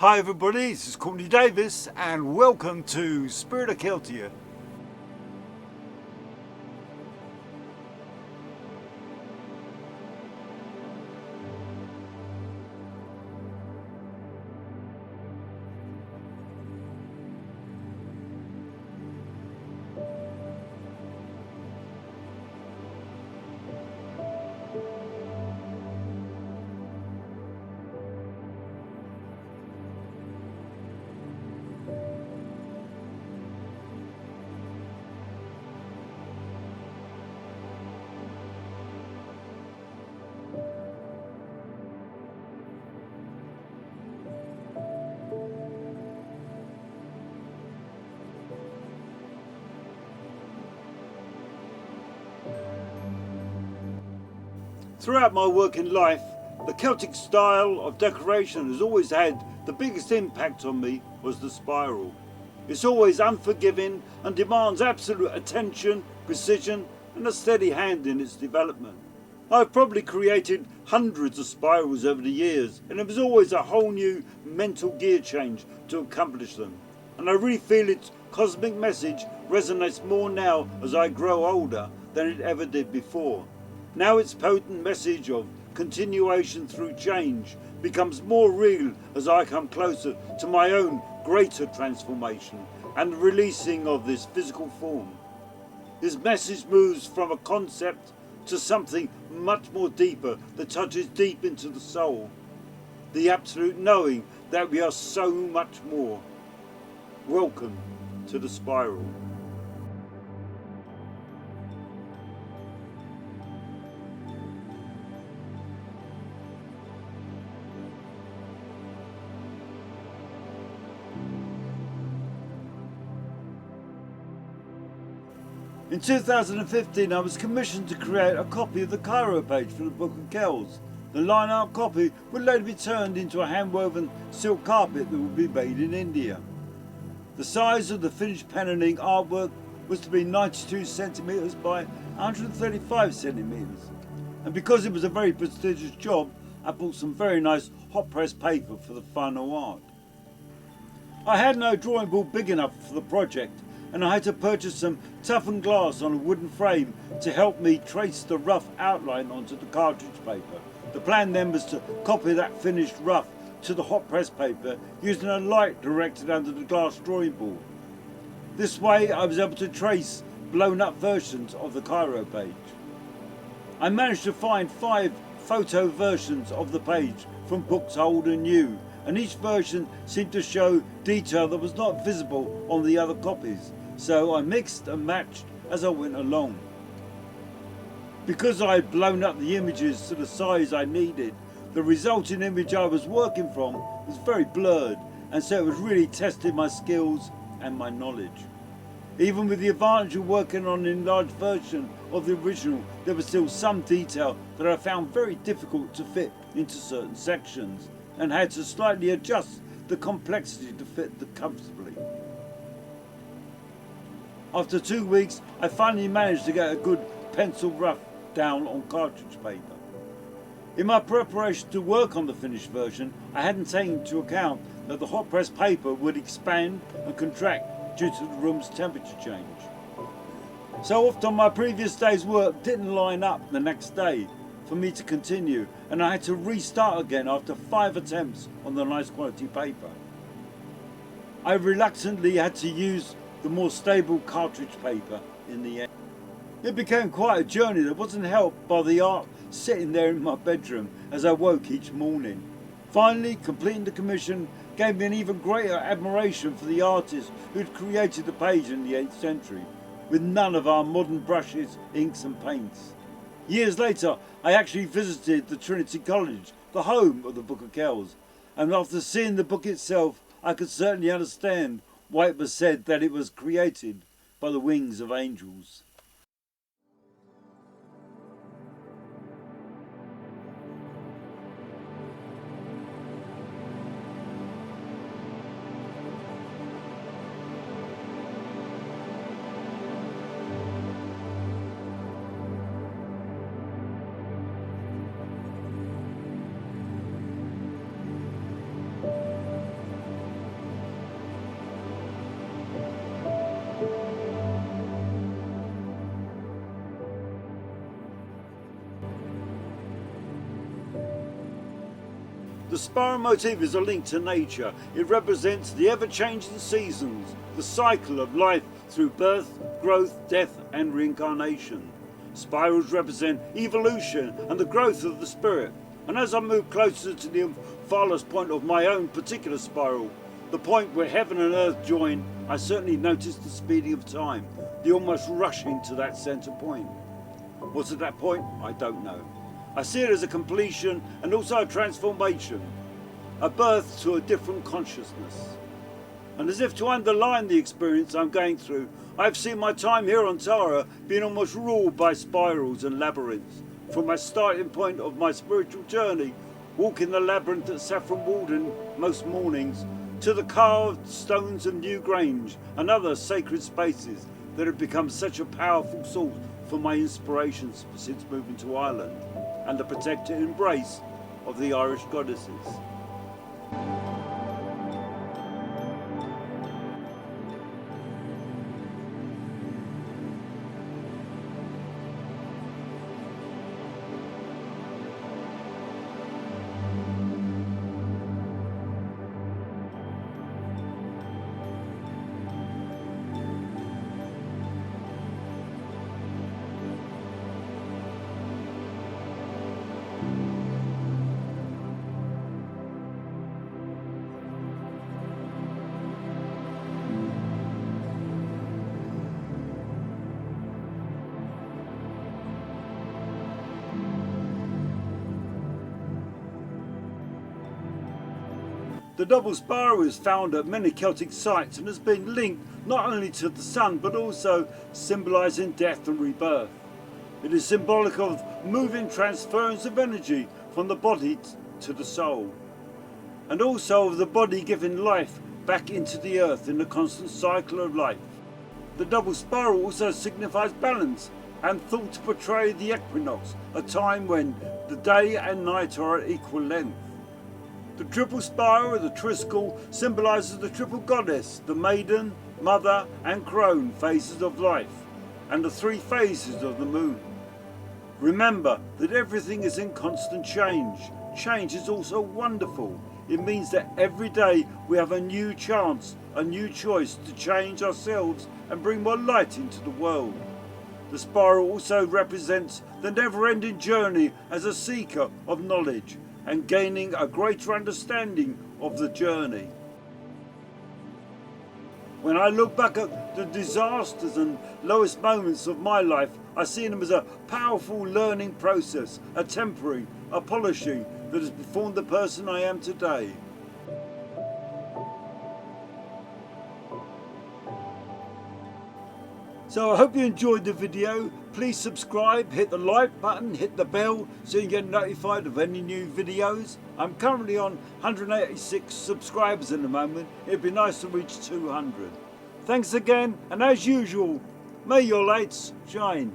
Hi everybody, this is Courtney Davis and welcome to Spiral the Triskele. Throughout my working life, the Celtic style of decoration has always had the biggest impact on me was the spiral. It's always unforgiving and demands absolute attention, precision and a steady hand in its development. I've probably created hundreds of spirals over the years and it was always a whole new mental gear change to accomplish them. And I really feel its cosmic message resonates more now as I grow older than it ever did before. Now its potent message of continuation through change becomes more real as I come closer to my own greater transformation and the releasing of this physical form. This message moves from a concept to something much more deeper that touches deep into the soul. The absolute knowing that we are so much more. Welcome to the spiral. In 2015 I was commissioned to create a copy of the Cairo page for the Book of Kells. The line art copy would later be turned into a hand-woven silk carpet that would be made in India. The size of the finished pen and ink artwork was to be 92 centimetres by 135 centimetres. And because it was a very prestigious job, I bought some very nice hot press paper for the final art. I had no drawing board big enough for the project, and I had to purchase some toughened glass on a wooden frame to help me trace the rough outline onto the cartridge paper. The plan then was to copy that finished rough to the hot press paper using a light directed under the glass drawing board. This way I was able to trace blown up versions of the Cairo page. I managed to find 5 photo versions of the page from books old and new, and each version seemed to show detail that was not visible on the other copies. So I mixed and matched as I went along. Because I had blown up the images to the size I needed, the resulting image I was working from was very blurred, and so it was really testing my skills and my knowledge. Even with the advantage of working on an enlarged version of the original, there was still some detail that I found very difficult to fit into certain sections, and had to slightly adjust the complexity to fit them comfortably. After 2 weeks, I finally managed to get a good pencil rough down on cartridge paper. In my preparation to work on the finished version, I hadn't taken into account that the hot press paper would expand and contract due to the room's temperature change. So often my previous day's work didn't line up the next day for me to continue, and I had to restart again after 5 attempts on the nice quality paper. I reluctantly had to use the more stable cartridge paper in the end. It became quite a journey that wasn't helped by the art sitting there in my bedroom as I woke each morning. Finally, completing the commission gave me an even greater admiration for the artist who'd created the page in the 8th century, with none of our modern brushes, inks and paints. Years later, I actually visited the Trinity College, the home of the Book of Kells, and after seeing the book itself, I could certainly understand why it was said that it was created by the wings of angels. The Sparrow Motive is a link to nature. It represents the ever-changing seasons, the cycle of life through birth, growth, death and reincarnation. Spirals represent evolution and the growth of the spirit. And as I move closer to the farthest point of my own particular spiral, the point where heaven and earth join, I certainly notice the speeding of time, the almost rushing to that centre point. What's at that point? I don't know. I see it as a completion and also a transformation, a birth to a different consciousness. And as if to underline the experience I'm going through, I've seen my time here on Tara being almost ruled by spirals and labyrinths. From my starting point of my spiritual journey, walking the labyrinth at Saffron Walden most mornings, to the carved stones of New Grange and other sacred spaces that have become such a powerful source for my inspirations since moving to Ireland, and the protected embrace of the Irish goddesses. The double sparrow is found at many Celtic sites and has been linked not only to the sun but also symbolising death and rebirth. It is symbolic of moving transference of energy from the body to the soul, and also of the body giving life back into the earth in the constant cycle of life. The double spiral also signifies balance and thought to portray the equinox, a time when the day and night are at equal length. The triple spiral, the Triscule, symbolises the triple goddess, the maiden, mother and crone phases of life, and the three phases of the moon. Remember that everything is in constant change. Change is also wonderful. It means that every day we have a new chance, a new choice to change ourselves and bring more light into the world. The spiral also represents the never-ending journey as a seeker of knowledge and gaining a greater understanding of the journey. When I look back at the disasters and lowest moments of my life, I see them as a powerful learning process, a tempering, a polishing that has formed the person I am today. So I hope you enjoyed the video. Please subscribe, hit the like button, hit the bell so you get notified of any new videos. I'm currently on 186 subscribers at the moment. It'd be nice to reach 200. Thanks again, and as usual, may your lights shine.